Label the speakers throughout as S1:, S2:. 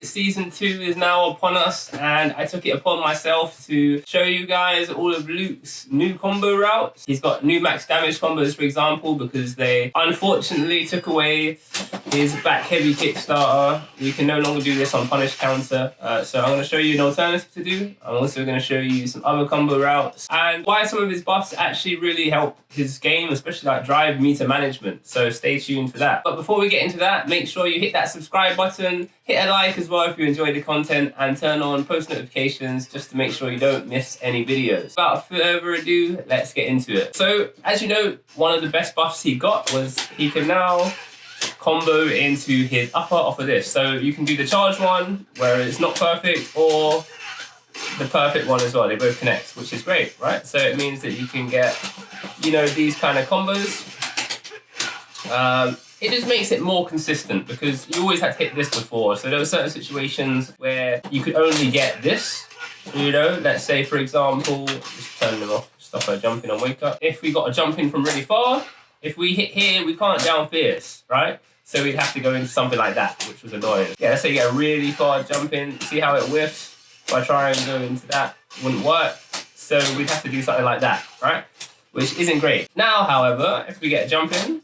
S1: Season 2 is now upon us, and I took it upon myself to show you guys all of Luke's new combo routes. He's got new max damage combos, for example, because they unfortunately took away his back heavy Kickstarter. You can no longer do this on punish counter. So I'm going to show you an alternative to do. I'm also going to show you some other combo routes and why some of his buffs actually really help his game, especially like drive meter management. So stay tuned for that. But before we get into that, make sure you hit that subscribe button, hit a like as well if you enjoy the content, and turn on post notifications just to make sure you don't miss any videos. Without further ado, let's get into it. So as you know, one of the best buffs he got was he can now combo into his upper off of this. So you can do the charge one where it's not perfect, or the perfect one as well. They both connect, which is great, right? So it means that you can get, you know, these kind of combos. It just makes it more consistent because you always had to hit this before. So there were certain situations where you could only get this, you know, let's say, for example, just turn them off, stop her jumping on wake up. If we got a jump in from really far, if we hit here, we can't down fierce, right? So we'd have to go into something like that, which was annoying. Yeah, let's say you get a really far jump in, see how it whiffs? If I try and go into that, it wouldn't work. So we'd have to do something like that, right? Which isn't great. Now, however, if we get a jump in,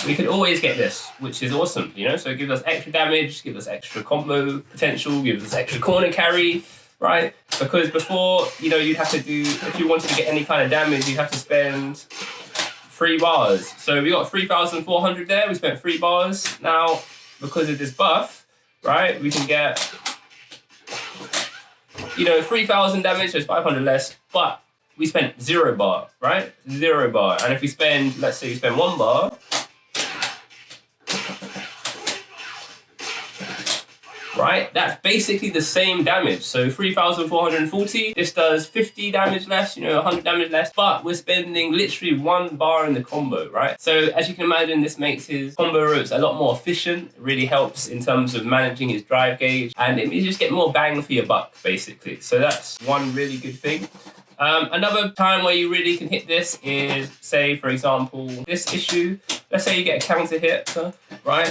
S1: we can always get this, which is awesome, you know? So it gives us extra damage, gives us extra combo potential, gives us extra corner carry, right? Because before, you know, you'd have to do, if you wanted to get any kind of damage, you'd have to spend 3 bars. So we got 3,400 there, we spent 3 bars. Now, because of this buff, right, we can get, you know, 3,000 damage, so it's 500 less, but we spent 0 bar, right? 0 bar. And if we spend, let's say we spend 1 bar, right? That's basically the same damage. So 3,440, this does 50 damage less, you know, 100 damage less, but we're spending literally 1 bar in the combo, right? So as you can imagine, this makes his combo routes a lot more efficient. It really helps in terms of managing his drive gauge, and it means you just get more bang for your buck, basically. So that's one really good thing. Another time where you really can hit this is, say, for example, this issue. Let's say you get a counter hit, right?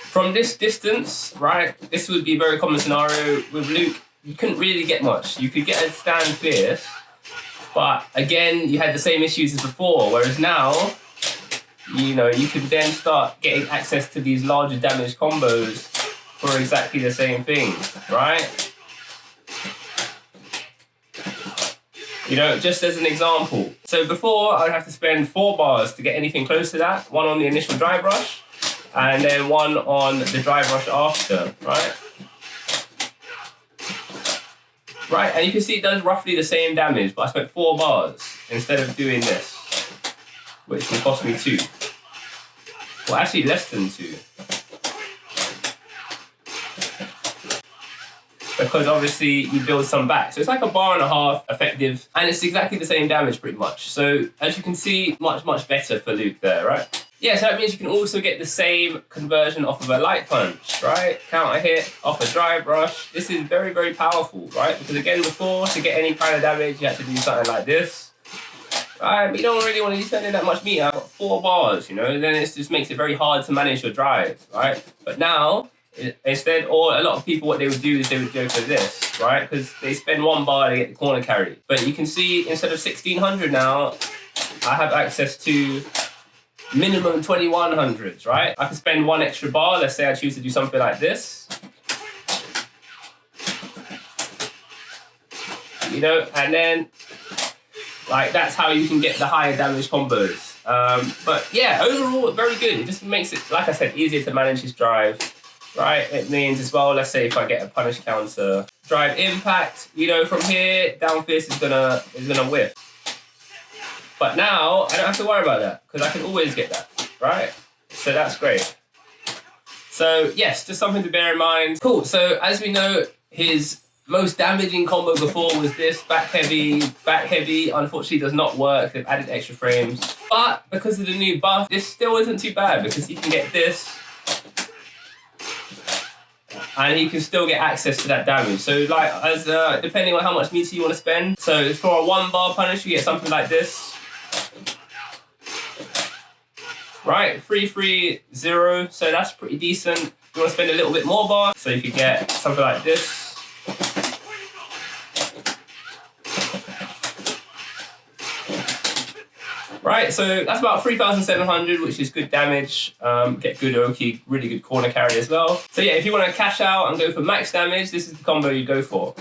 S1: From this distance, right, this would be a very common scenario. With Luke, you couldn't really get much. You could get a stand fierce, but again, you had the same issues as before, whereas now, you know, you could then start getting access to these larger damage combos for exactly the same thing, right? You know, just as an example. So before, I'd have to spend 4 bars to get anything close to that. 1 on the initial drive rush, and then 1 on the drive rush after, right? Right, and you can see it does roughly the same damage, but I spent 4 bars instead of doing this, which will cost me 2. Well, actually less than 2. Because obviously you build some back. So it's like a 1.5 bar effective, and it's exactly the same damage pretty much. So as you can see, much, much better for Luke there, right? Yeah, so that means you can also get the same conversion off of a light punch, right? Counter hit off a drive rush. This is very, very powerful, right? Because again, before, to get any kind of damage, you had to do something like this, right? But you don't really want to be spending that much meter. I've got 4 bars, you know? Then it just makes it very hard to manage your drive, right? But now, instead, or a lot of people, what they would do is they would go for this, right? Because they spend 1 bar to get the corner carry. But you can see, instead of 1,600 now, I have access to minimum 2,100s, right? I can spend 1 extra bar. Let's say I choose to do something like this. You know, and then, like, that's how you can get the higher damage combos. But yeah, overall, very good. It just makes it, like I said, easier to manage his drive, right? It means as well, let's say if I get a punish counter, drive impact, you know, from here, down fierce is gonna whiff. But now, I don't have to worry about that, because I can always get that, right? So that's great. So yes, just something to bear in mind. Cool, so as we know, his most damaging combo before was this, back heavy. Back heavy, unfortunately, does not work. They've added extra frames. But because of the new buff, this still isn't too bad, because you can get this, and you can still get access to that damage. So like, as depending on how much meter you want to spend. So for a 1 bar punish, you get something like this. Right, 330, so that's pretty decent. You want to spend a little bit more bar, so you could get something like this. Right, so that's about 3,700, which is good damage. Get good Oki, really good corner carry as well. So yeah, if you want to cash out and go for max damage, this is the combo you go for.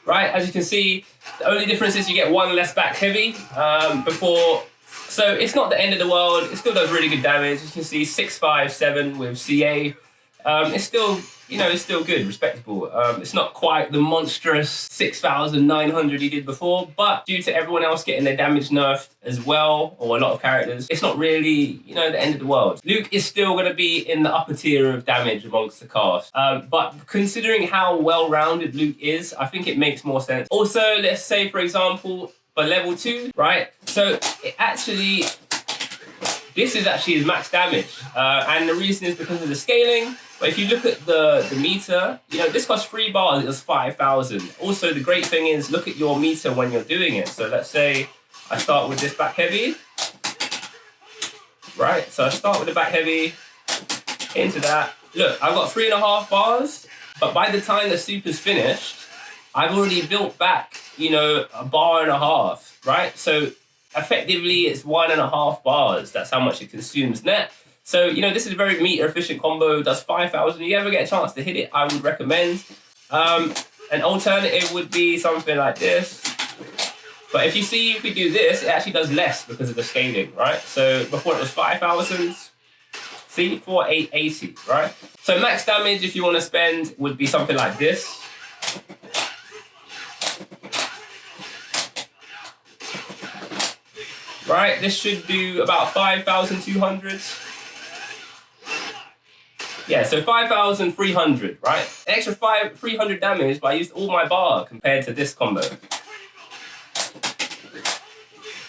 S1: Right, as you can see, the only difference is you get one less back heavy before. So it's not the end of the world. It still does really good damage. You can see 657 with CA. It's still, it's still good, respectable. It's not quite the monstrous 6,900 he did before, but due to everyone else getting their damage nerfed as well, or a lot of characters, it's not really, the end of the world. Luke is still going to be in the upper tier of damage amongst the cast. But considering how well-rounded Luke is, I think it makes more sense. Also, let's say, for example, for level 2, right? So this is actually his max damage. And the reason is because of the scaling. But if you look at the meter, this costs 3 bars, it does 5,000. Also, the great thing is, look at your meter when you're doing it. So let's say I start with this back heavy. Right, so I start with the back heavy, into that. Look, I've got 3.5 bars, but by the time the super's finished, I've already built back, a bar and a half, right? So effectively, it's 1.5 bars. That's how much it consumes net. So, this is a very meter efficient combo, does 5,000. If you ever get a chance to hit it, I would recommend. An alternative would be something like this. But if we do this, it actually does less because of the scaling, right? So before it was 5,000, see, 4,880, right? So max damage, if you want to spend, would be something like this. Right, this should do about 5,200. Yeah, so 5,300, right? An extra 300 damage, but I used all my bar compared to this combo.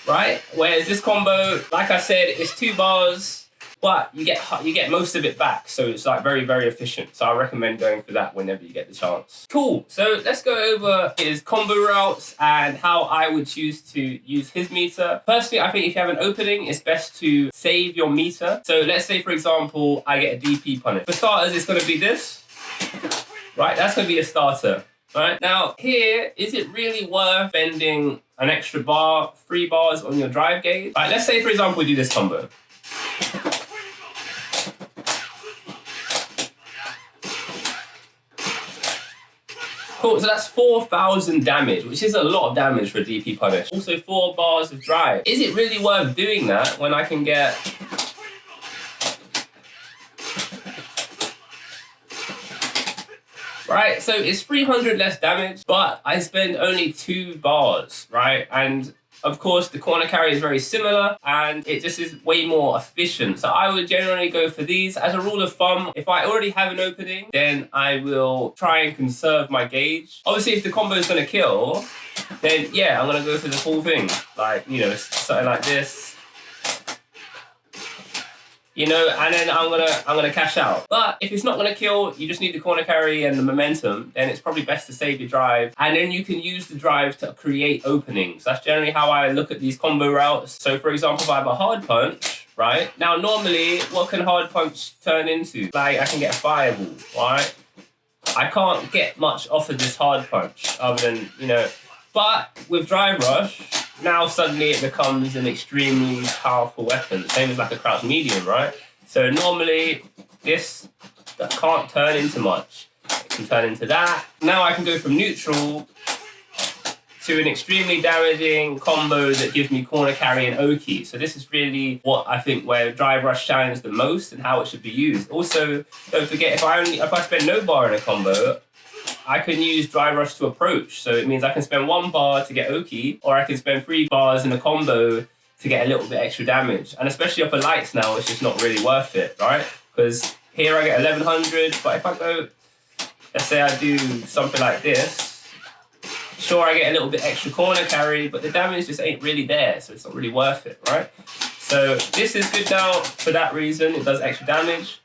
S1: Right? Whereas this combo, like I said, it's 2 bars, but you get most of it back. So it's like very, very efficient. So I recommend going for that whenever you get the chance. Cool. So let's go over his combo routes and how I would choose to use his meter. Personally, I think if you have an opening, it's best to save your meter. So let's say, for example, I get a DP punish. For starters, it's going to be this. Right? That's going to be a starter. Right? Now, here, is it really worth spending an extra bar, 3 bars on your drive gauge? Right, let's say, for example, we do this combo. Cool, so that's 4,000 damage, which is a lot of damage for a DP punish. Also 4 bars of drive. Is it really worth doing that when I can get... Right, so it's 300 less damage, but I spend only 2 bars, right? And of course, the corner carry is very similar and it just is way more efficient. So I would generally go for these. As a rule of thumb, if I already have an opening, then I will try and conserve my gauge. Obviously, if the combo is going to kill, then yeah, I'm going to go for the full thing. Like, something like this. And then I'm gonna cash out. But if it's not gonna kill, you just need the corner carry and the momentum, then it's probably best to save your drive. And then you can use the drive to create openings. That's generally how I look at these combo routes. So for example, if I have a hard punch, right? Now normally, what can hard punch turn into? Like I can get a fireball, right? I can't get much off of this hard punch other than, but with drive rush, now suddenly it becomes an extremely powerful weapon, same as like a crouch medium, right? So normally this can't turn into much. It can turn into that. Now I can go from neutral to an extremely damaging combo that gives me corner carry and Oki. So this is really what I think where drive rush shines the most and how it should be used. Also, don't forget if I spend no bar in a combo, I can use drive rush to approach. So it means I can spend 1 bar to get Oki, or I can spend 3 bars in a combo to get a little bit extra damage. And especially up for lights now, it's just not really worth it, right? Because here I get 1100, but if I go, let's say I do something like this, sure I get a little bit extra corner carry, but the damage just ain't really there, so it's not really worth it, right? So this is good now for that reason, it does extra damage.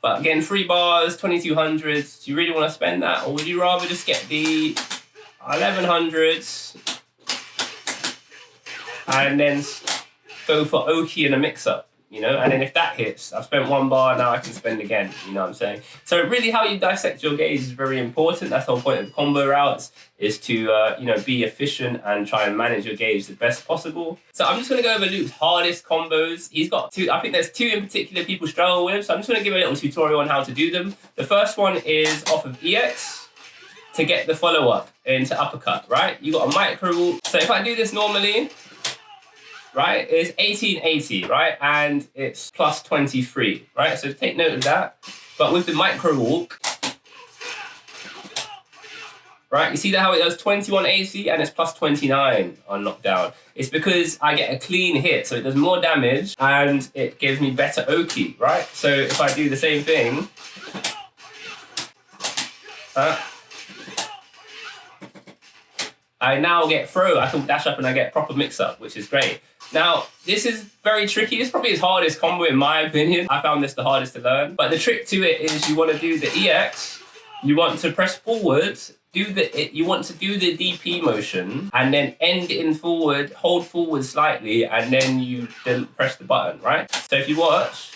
S1: But again, 3 bars, 2200, do you really want to spend that? Or would you rather just get the 1100s and then go for Oki in a mix-up, you know? And then if that hits, I've spent 1 bar, now I can spend again, you know what I'm saying? So really how you dissect your gauge is very important. That's the whole point of combo routes, is to, you know, be efficient and try and manage your gauge the best possible. So I'm just going to go over Luke's hardest combos. He's got 2, I think there's 2 in particular people struggle with, so I'm just going to give a little tutorial on how to do them. The first one is off of EX to get the follow-up into uppercut, right? You got a micro, so if I do this normally, right, it's 1880, right? And it's plus 23, right? So take note of that. But with the micro walk, right, you see how it does 2180 and it's plus 29 on knockdown. It's because I get a clean hit, so it does more damage and it gives me better Oki, right? So if I do the same thing, I now get throw. I can dash up and I get proper mix-up, which is great. Now, this is very tricky. It's probably his hardest combo in my opinion. I found this the hardest to learn. But the trick to it is you want to do the EX, you want to press forward, you want to do the DP motion, and then end in forward, hold forward slightly, and then you press the button, right? So if you watch,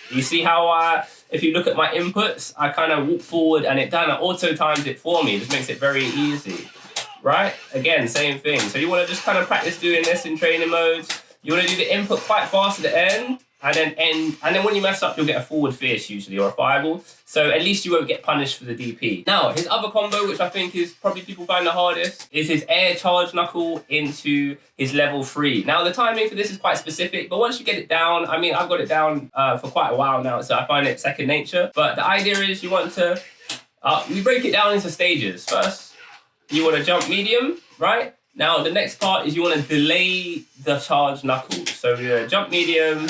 S1: you see how if you look at my inputs, I kind of walk forward and it auto times it for me. It just makes it very easy. Right? Again, same thing. So you want to just kind of practice doing this in training modes. You want to do the input quite fast at the end, and then end. And then when you mess up, you'll get a forward fierce usually, or a fireball. So at least you won't get punished for the DP. Now, his other combo, which I think is probably people find the hardest, is his air charge knuckle into his level 3. Now, the timing for this is quite specific, but once you get it down, I mean, I've got it down for quite a while now, so I find it second nature. But the idea is you want to, we break it down into stages. First, you want to jump medium, right? Now, the next part is you want to delay the charge knuckle. So you're going to jump medium,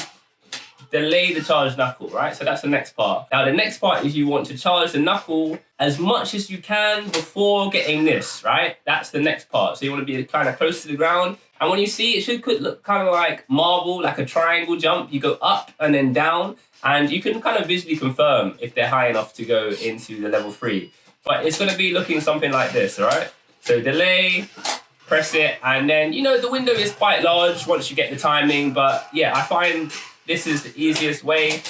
S1: delay the charge knuckle, right? So that's the next part. Now, the next part is you want to charge the knuckle as much as you can before getting this, right? That's the next part. So you want to be kind of close to the ground. And when you see it should look kind of like marble, like a triangle jump. You go up and then down, and you can kind of visually confirm if they're high enough to go into the level 3. But it's going to be looking something like this, all right? So delay, press it, and then, you know, the window is quite large once you get the timing, but yeah, I find this is the easiest way.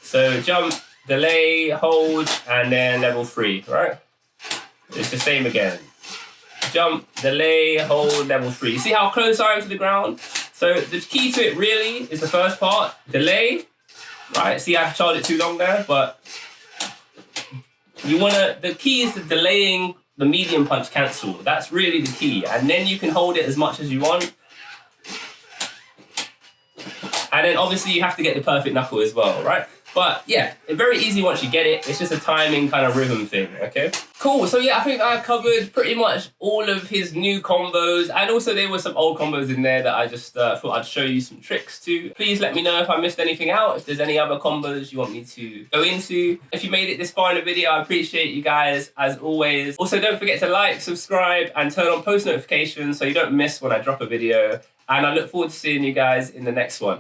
S1: So jump, delay, hold, and then level 3, right? It's the same again. Jump, delay, hold, level 3. You see how close I am to the ground? So the key to it really is the first part, delay, right? See, I charged it too long there, but the key is the delaying the medium punch cancel. That's really the key. And then you can hold it as much as you want. And then obviously you have to get the perfect knuckle as well, right? But yeah, it's very easy once you get it. It's just a timing kind of rhythm thing, okay? Cool, so yeah, I think I covered pretty much all of his new combos, and also there were some old combos in there that I just thought I'd show you some tricks to. Please let me know if I missed anything out, if there's any other combos you want me to go into. If you made it this far in the video, I appreciate you guys, as always. Also, don't forget to like, subscribe, and turn on post notifications so you don't miss when I drop a video. And I look forward to seeing you guys in the next one.